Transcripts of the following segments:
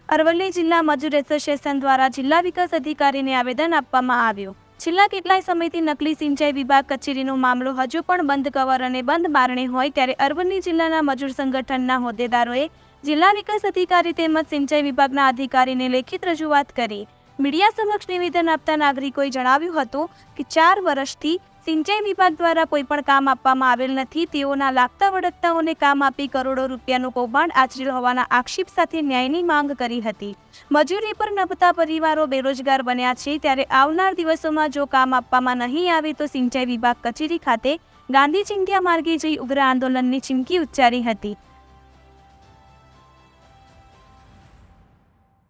અરવલ્લી જિલ્લા મજૂર એસોસિએશન દ્વારા જિલ્લા વિકાસ અધિકારીને આવેદન આપવામાં આવ્યું। છેલ્લા કેટલાય સમયથી નકલી સિંચાઈ વિભાગ કચેરીનો મામલો હજુ પણ બંધ કવર અને બંધ બારણે હોય ત્યારે અરવલ્લી જિલ્લાના મજૂર સંગઠનના હોદ્દેદારોએ જિલ્લા વિકાસ અધિકારી તેમજ સિંચાઈ વિભાગના અધિકારીને લેખિત રજૂઆત કરી। મીડિયા સમક્ષ નિવેદન આપતા નાગરિકોએ જણાવ્યું હતું કે 4 વર્ષથી સિંચાઈ વિભાગ દ્વારા કોઈપણ કામ આપવામાં આવેલ નથી। તેઓના લાગતા વળગતાઓને કામ આપી કરોડો રૂપિયાનું કૌભાંડ આચરેલ હોવાના આક્ષેપ સાથે ન્યાયની માંગ કરી હતી। મજૂરી પર નભતા પરિવારો બેરોજગાર બન્યા છે ત્યારે આવનાર દિવસોમાં જો કામ આપવામાં નહીં આવે તો સિંચાઈ વિભાગ કચેરી ખાતે ગાંધી ચિંધ્યા માર્ગે જઈ ઉગ્ર આંદોલનની ચીમકી ઉચ્ચારી હતી।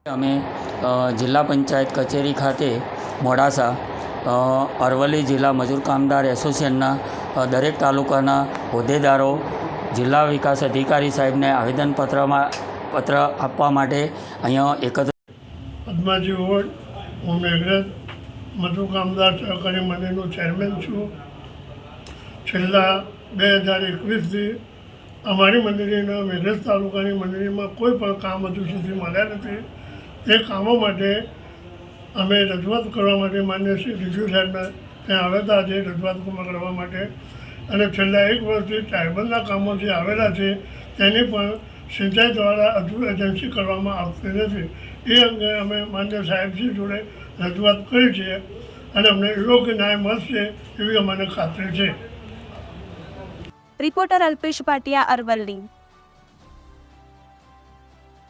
અમે જિલ્લા પંચાયત કચેરી ખાતે મોડાસા અરવલ્લી જિલ્લા મજૂર કામદાર એસોસિએશનના દરેક તાલુકાના હોદ્દેદારો જિલ્લા વિકાસ અધિકારી સાહેબને પત્ર આપવા માટે અહીંયા એકત્ર પદ્માજી વોર્ડ હું મેઘરજ મજૂર કામદાર સહકારી મંડળનો ચેરમેન છું। છેલ્લા 2021થી અમારી મંડળીના મેઘરજ તાલુકાની મંડળીમાં કોઈ પણ કામ હજુ સુધી મળ્યા નથી। તે કામો માટે અમે રજૂઆત કરવા માટે માન્ય શ્રી ડીડીઓ સાહેબને ત્યાં આવેલા છે રજૂઆત કરવા માટે અને છેલ્લા 1 વર્ષથી ટ્રાયબલના કામો જે આવેલા છે તેની પણ સિંચાઈ દ્વારા હજુ એજન્સી કરવામાં આવતી નથી। એ અંગે અમે માન્ય સાહેબજી જોડે રજૂઆત કરી છે અને અમને યોગ્ય ન્યાય મળશે એવી અમને ખાતરી છે। રિપોર્ટર અલ્પેશ ભાટિયા, અરવલ્લી।